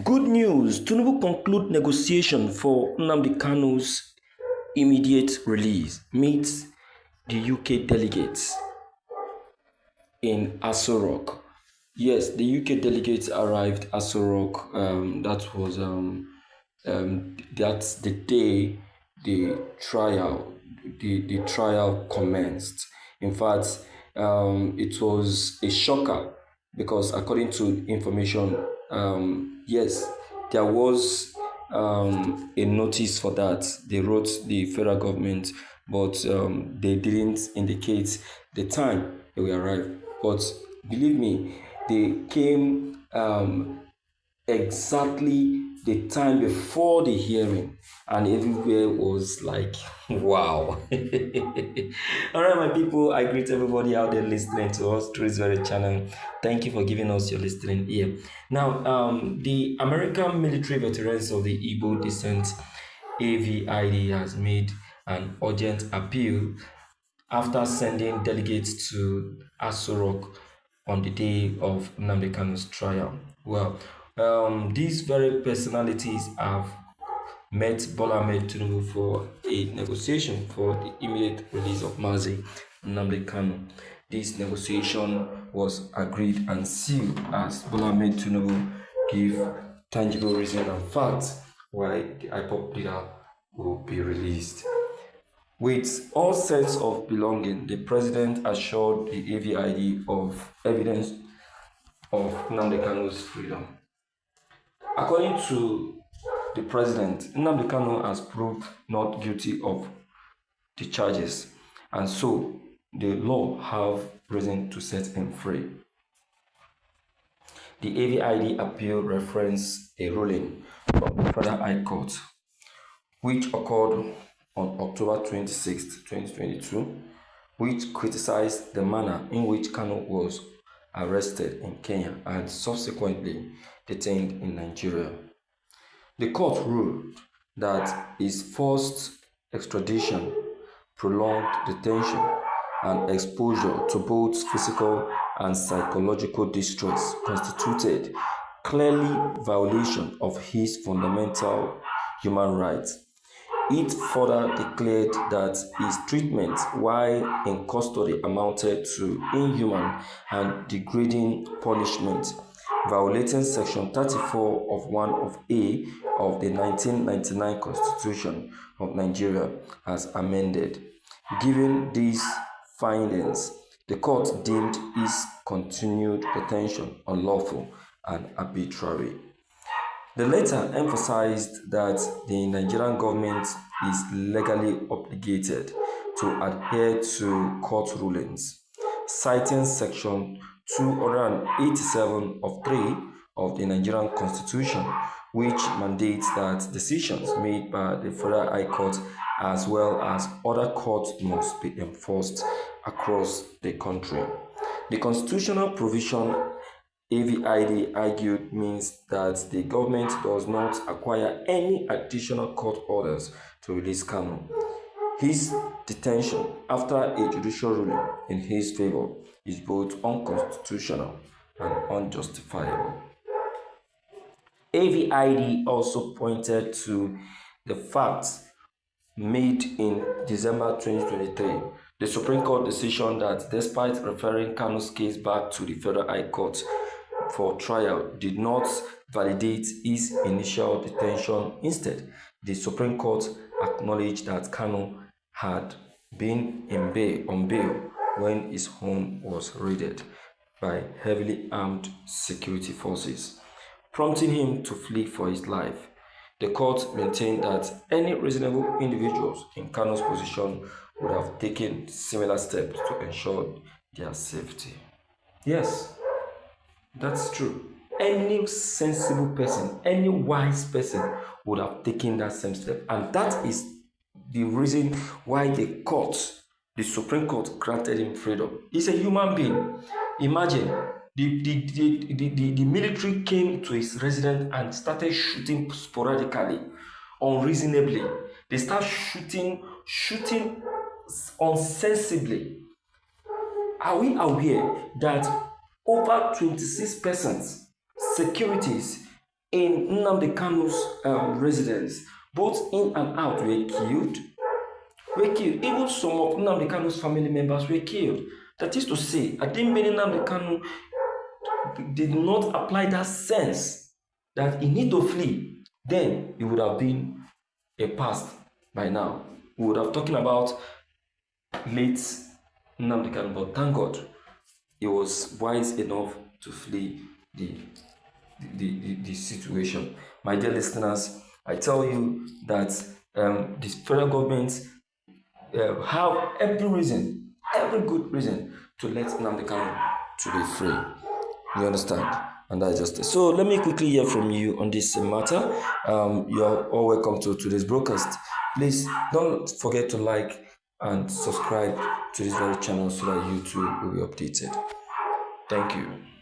Good news, Tinubu conclude negotiation for Nnamdi Kanus immediate release, meets the UK delegates in Aso Rock. Yes, the UK delegates arrived Aso Rock. That's the day the trial commenced. In fact, it was a shocker because according to information, yes, there was a notice for that. They wrote the federal government, but they didn't indicate the time they will arrive. But believe me, they came exactly the time before the hearing, and everywhere was like wow. All right, my people, I greet everybody out there listening to us through this very channel. Thank you for giving us your listening ear. Now, the American military veterans of the Igbo descent, AVID, has made an urgent appeal after sending delegates to Aso Rock on the day of Nnamdi Kanu's trial. Well, these very personalities have met Bola Ahmed Tinubu for a negotiation for the immediate release of Mazi Nnamdi Kanu. This negotiation was agreed and sealed as Bola Ahmed Tinubu gave tangible reason and facts why the IPOP leader will be released. With all sense of belonging, the president assured the AVID of evidence of Nnamdi Kanu's freedom. According to the president, Nnamdi Kanu has proved not guilty of the charges, and so the law have reason to set him free. The AVID appeal referenced a ruling from the Federal High Court, which occurred on October 26, 2022, which criticized the manner in which Kanu was arrested in Kenya and subsequently detained in Nigeria. The court ruled that his forced extradition, prolonged detention, and exposure to both physical and psychological distress constituted clearly violation of his fundamental human rights. It further declared that his treatment while in custody amounted to inhuman and degrading punishment, violating Section 34 of 1 of A of the 1999 Constitution of Nigeria as amended. Given these findings, the court deemed his continued detention unlawful and arbitrary. The letter emphasized that the Nigerian government is legally obligated to adhere to court rulings, citing Section 287 of 3 of the Nigerian Constitution, which mandates that decisions made by the Federal High Court as well as other courts must be enforced across the country. The constitutional provision AVID argued means that the government does not acquire any additional court orders to release Kanu. His detention after a judicial ruling in his favor is both unconstitutional and unjustifiable. AVID also pointed to the facts made in December 2023, the Supreme Court decision that despite referring Kanu's case back to the Federal High Court for trial did not validate his initial detention. Instead, the Supreme Court acknowledged that Kanu had been on bail when his home was raided by heavily armed security forces, prompting him to flee for his life. The court maintained that any reasonable individuals in Kanu's position would have taken similar steps to ensure their safety. Yes, that's true. Any sensible person, any wise person would have taken that same step. And that is the reason why the Supreme Court granted him freedom. He's a human being. Imagine the military came to his residence and started shooting sporadically, unreasonably. They start shooting unsensibly. Are we aware that over 26 persons, securities in Nnamdi Kanu's residence, both in and out, were killed. Even some of Nnamdi Kanu's family members were killed. That is to say, I think many Nnamdi Kanu did not apply that sense that he need to flee. Then it would have been a past by now. We would have talking about late Nnamdi Kanu, but thank God he was wise enough to flee the situation. My dear listeners, I tell you that the federal government have every reason, every good reason to let Nnamdi Kanu to be free. You understand? And that's just it. So let me quickly hear from you on this matter. You're all welcome to today's broadcast. Please don't forget to like and subscribe to this very channel so that YouTube will be updated. Thank you.